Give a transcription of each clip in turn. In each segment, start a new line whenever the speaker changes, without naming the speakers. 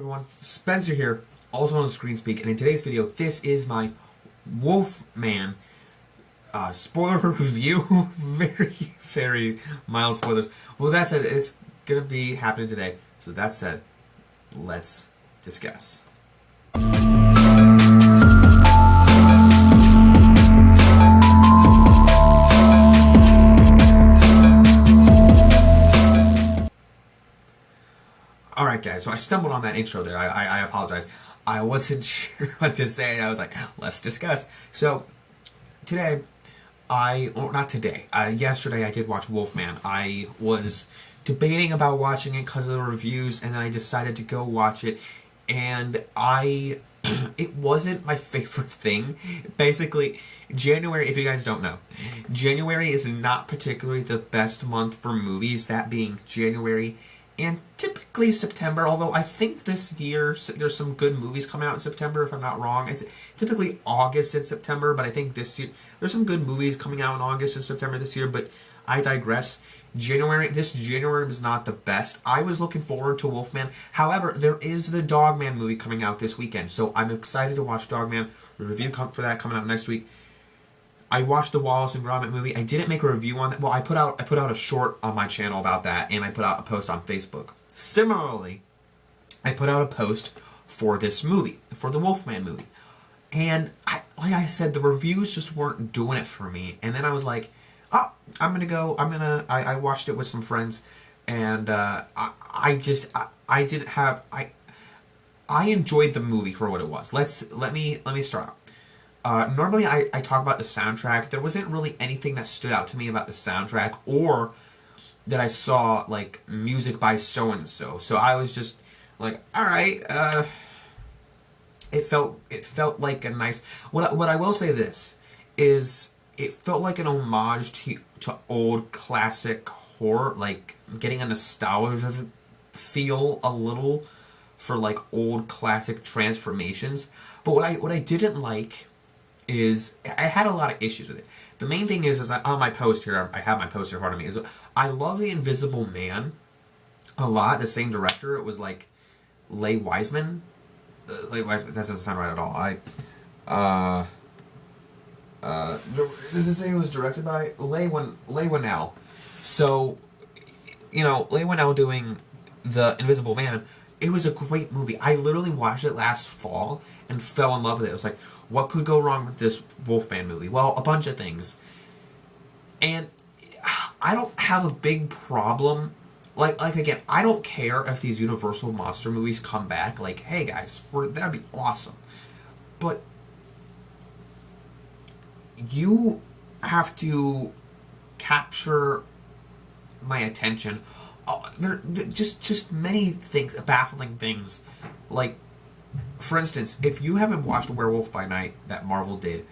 everyone, Spencer here, also on ScreenSpeak, and in today's video, this is my Wolfman spoiler review. Very mild spoilers. Well, that said, it's gonna be happening today. So that said, let's discuss. Alright guys, so I stumbled on that intro there. I apologize. I wasn't sure what to say. I was like, let's discuss. So, today, yesterday I did watch Wolfman. I was debating about watching it because of the reviews, and then I decided to go watch it, and it wasn't my favorite thing. Basically, January, if you guys don't know, January is not particularly the best month for movies, that being January and typically September, although I think this year there's some good movies coming out in September, if I'm not wrong. It's typically August and September, but I think this year there's some good movies coming out in August and September this year, but I digress. This January was not the best. I was looking forward to Wolfman. However, there is the Dogman movie coming out this weekend, so I'm excited to watch Dogman. The review for that coming out next week. I watched the Wallace and Gromit movie. I didn't make a review on that. Well, I put out a short on my channel about that, and I put out a post on Facebook. Similarly, I put out a post for this movie, for the Wolfman movie. And like I said, the reviews just weren't doing it for me. And then I was like, oh, I watched it with some friends, and I enjoyed the movie for what it was. Let me start out. Normally I talk about the soundtrack. There wasn't really anything that stood out to me about the soundtrack, or that I saw, like, music by so-and-so. So I was just like, alright, it felt like a nice... What I will say this, is it felt like an homage to old classic horror, like, getting a nostalgia feel a little for, like, old classic transformations. But what I didn't like is I had a lot of issues with it. The main thing is on my post here, I have my poster in front of me, is I love The Invisible Man a lot. The same director, it was like Leigh Wiseman. That doesn't sound right at all. Does it say it was directed by Leigh Whannell? So, you know, Leigh Whannell doing The Invisible Man, it was a great movie. I literally watched it last fall and fell in love with it. It was like, what could go wrong with this Wolfman movie? Well, a bunch of things. And I don't have a big problem. Like again, I don't care if these Universal monster movies come back. Like, hey guys, that'd be awesome. But you have to capture my attention. There just many things, baffling things. Like, for instance, if you haven't watched Werewolf by Night that Marvel did,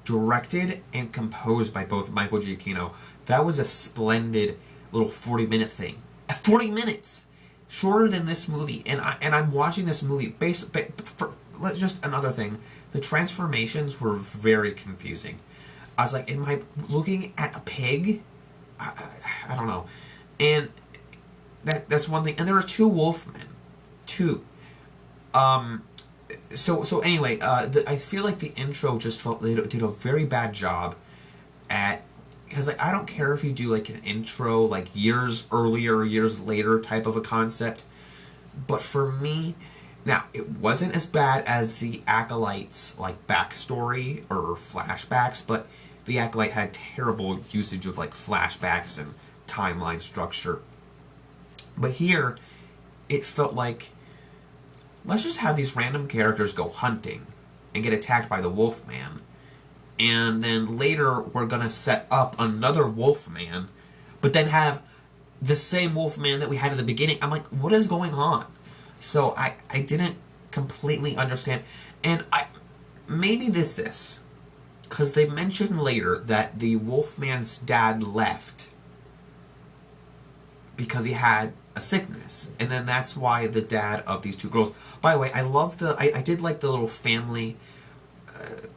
directed and composed by both Michael Giacchino, that was a splendid little 40-minute thing. 40 minutes! Shorter than this movie. And I'm watching this movie, just another thing, the transformations were very confusing. I was like, am I looking at a pig? I don't know. And that's one thing. And there are two Wolfmen. Two. So anyway, I feel like the intro just felt they did a very bad job at, because like I don't care if you do like an intro like years earlier, years later type of a concept, but for me, now it wasn't as bad as the Acolyte's like backstory or flashbacks, but the Acolyte had terrible usage of like flashbacks and timeline structure. But here, it felt like, let's just have these random characters go hunting and get attacked by the Wolfman. And then later, we're going to set up another Wolfman, but then have the same Wolfman that we had in the beginning. I'm like, what is going on? So I didn't completely understand. And maybe this. Because they mentioned later that the Wolfman's dad left because he had a sickness, and then that's why the dad of these two girls. By the way, I did like the little family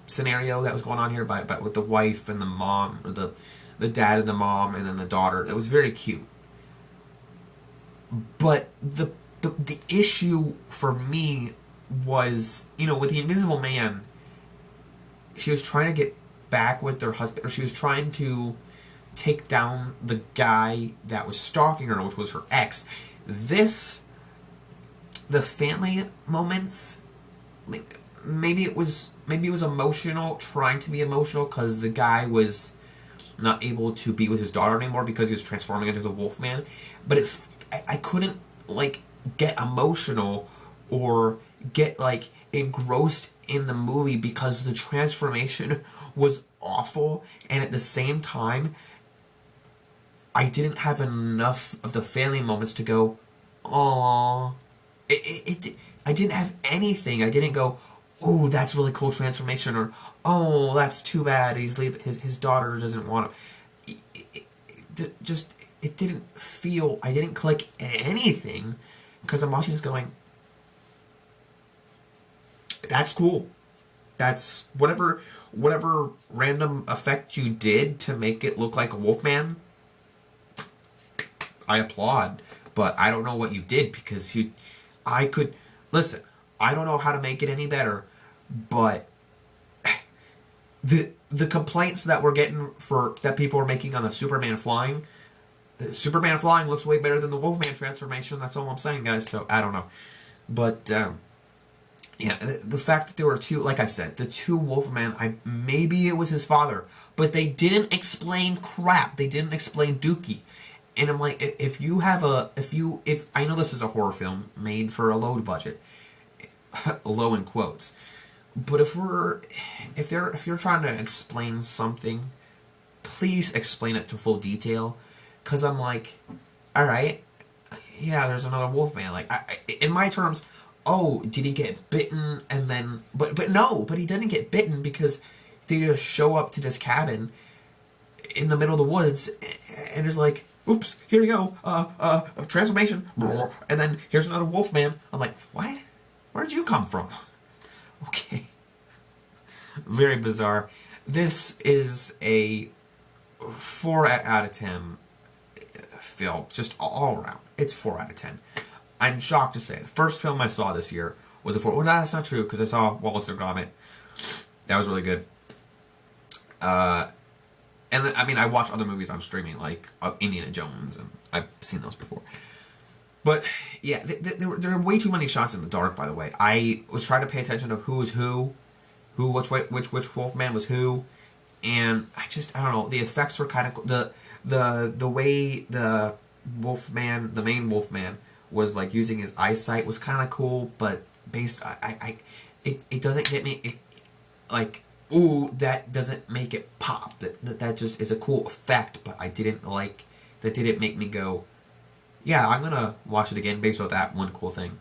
scenario that was going on here, but with the wife and the mom, or the dad and the mom, and then the daughter. That was very cute. But the the issue for me was, with the Invisible Man, she was trying to get back with her husband, or she was trying to take down the guy that was stalking her, which was her ex. The family moments, like, maybe it was emotional, trying to be emotional, because the guy was not able to be with his daughter anymore because he was transforming into the Wolfman. But I couldn't, like, get emotional or get, like, engrossed in the movie because the transformation was awful, and at the same time I didn't have enough of the family moments to go, "Aww." I didn't have anything. I didn't go, "Oh, that's really cool transformation," or, "Oh, that's too bad. His daughter doesn't want him." It didn't feel. I didn't click anything because I'm watching this going, "That's cool. That's whatever random effect you did to make it look like a Wolfman. I applaud, but I don't know what you did because I could listen. I don't know how to make it any better, but the complaints that we're getting that people are making on the Superman flying looks way better than the Wolfman transformation. That's all I'm saying, guys. So I don't know, but yeah, the fact that there were two, like I said, the two Wolfman, maybe it was his father, but they didn't explain crap. They didn't explain Dookie. And I'm like, if I know this is a horror film made for a low budget, low in quotes, but if you're trying to explain something, please explain it to full detail, because I'm like, all right, yeah, there's another Wolfman. Like, in my terms, oh, did he get bitten? And then, but no, but he didn't get bitten because they just show up to this cabin in the middle of the woods, and it's like, oops, here we go, transformation, and then here's another Wolfman. I'm like, what? Where'd you come from? Okay. Very bizarre. This is a 4 out of 10 film, just all around. It's 4 out of 10. I'm shocked to say, the first film I saw this year was a 4. Well, no, that's not true, because I saw Wallace and Gromit. That was really good. And then, I mean, I watch other movies on streaming, like Indiana Jones, and I've seen those before. But, yeah, there are way too many shots in the dark, by the way. I was trying to pay attention of who was which Wolfman was who, and I don't know, the effects were kind of, the way the Wolfman, the main Wolfman, was, like, using his eyesight was kind of cool, but it doesn't get me, like, ooh, that doesn't make it pop. That just is a cool effect, but that didn't make me go, yeah, I'm gonna watch it again based on that one cool thing.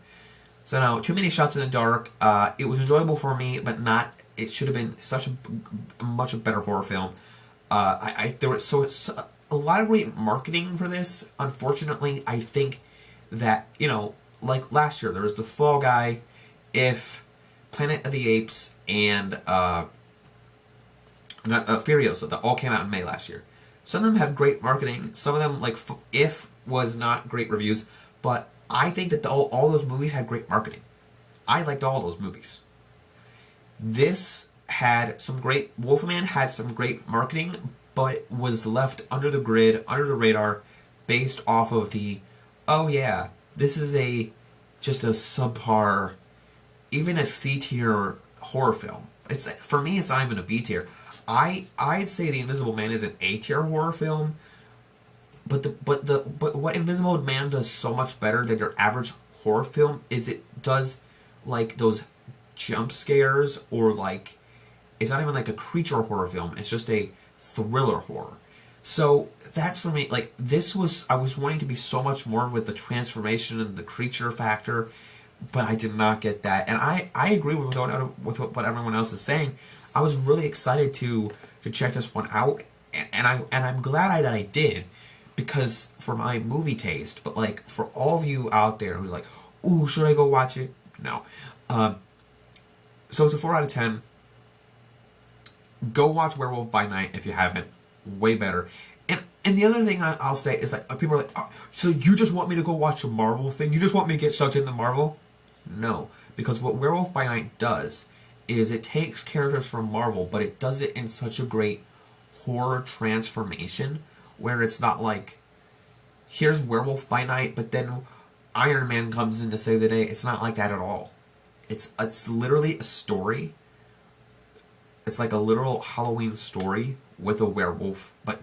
So no, too many shots in the dark. It was enjoyable for me, but not. It should have been such a much better horror film. There was a lot of great marketing for this. Unfortunately, I think that, like last year, there was The Fall Guy, If, Planet of the Apes, and Furiosa, that all came out in May last year. Some of them have great marketing. Some of them, like If, was not great reviews, but I think that all those movies had great marketing. I liked all those movies. This had some great... Wolfman had some great marketing, but was left under the grid, under the radar, based off of the, oh yeah, this is just a subpar, even a C-tier horror film. For me, it's not even a B-tier. I'd say The Invisible Man is an A-tier horror film, but what Invisible Man does so much better than your average horror film is it does, like, those jump scares, or, like, it's not even like a creature horror film, it's just a thriller horror. So that's, for me, like, I was wanting to be so much more with the transformation and the creature factor, but I did not get that. And I agree with what everyone else is saying. I was really excited to check this one out, and I'm glad that I did, because for my movie taste. But, like, for all of you out there who are like, ooh, should I go watch it? No. So it's a 4 out of 10. Go watch Werewolf by Night if you haven't. Way better. And And the other thing I'll say is like, people are like, oh, so you just want me to go watch a Marvel thing? You just want me to get sucked into Marvel? No, because what Werewolf by Night does is it takes characters from Marvel, but it does it in such a great horror transformation where it's not like, here's Werewolf by Night, but then Iron Man comes in to save the day. It's not like that at all. It's literally a story. It's like a literal Halloween story with a werewolf, but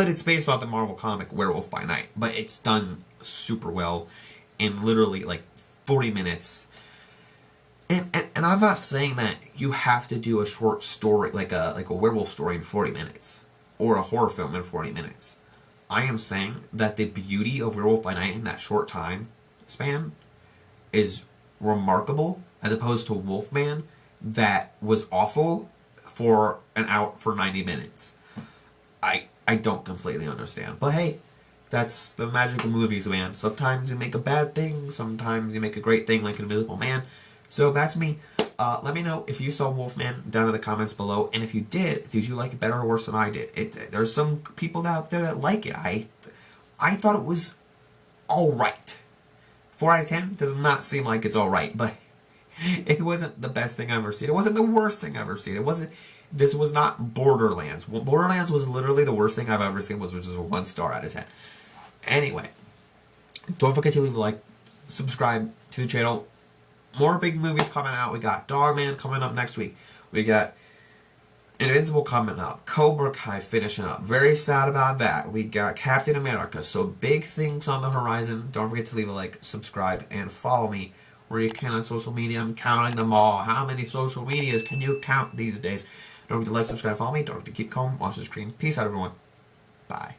it's based off the Marvel comic Werewolf by Night. But it's done super well in literally like 40 minutes. And I'm not saying that you have to do a short story like a werewolf story in 40 minutes or a horror film in 40 minutes. I am saying that the beauty of Werewolf by Night in that short time span is remarkable, as opposed to Wolfman that was awful for 90 minutes. I don't completely understand. But hey, that's the magic of movies, man. Sometimes you make a bad thing, sometimes you make a great thing like Invisible Man. So that's me. Let me know if you saw Wolfman down in the comments below, and if you did you like it better or worse than I did? There's some people out there that like it. I thought it was alright. 4 out of 10 does not seem like it's alright, but it wasn't the best thing I've ever seen. It wasn't the worst thing I've ever seen. This was not Borderlands. Borderlands was literally the worst thing I've ever seen, which was a 1 star out of 10. Anyway, don't forget to leave a like, subscribe to the channel. More big movies coming out. We got Dogman coming up next week. We got Invincible coming up. Cobra Kai finishing up. Very sad about that. We got Captain America. So big things on the horizon. Don't forget to leave a like, subscribe, and follow me where you can on social media. I'm counting them all. How many social medias can you count these days? Don't forget to like, subscribe, follow me. Don't forget to keep calm, watch the screen. Peace out, everyone. Bye.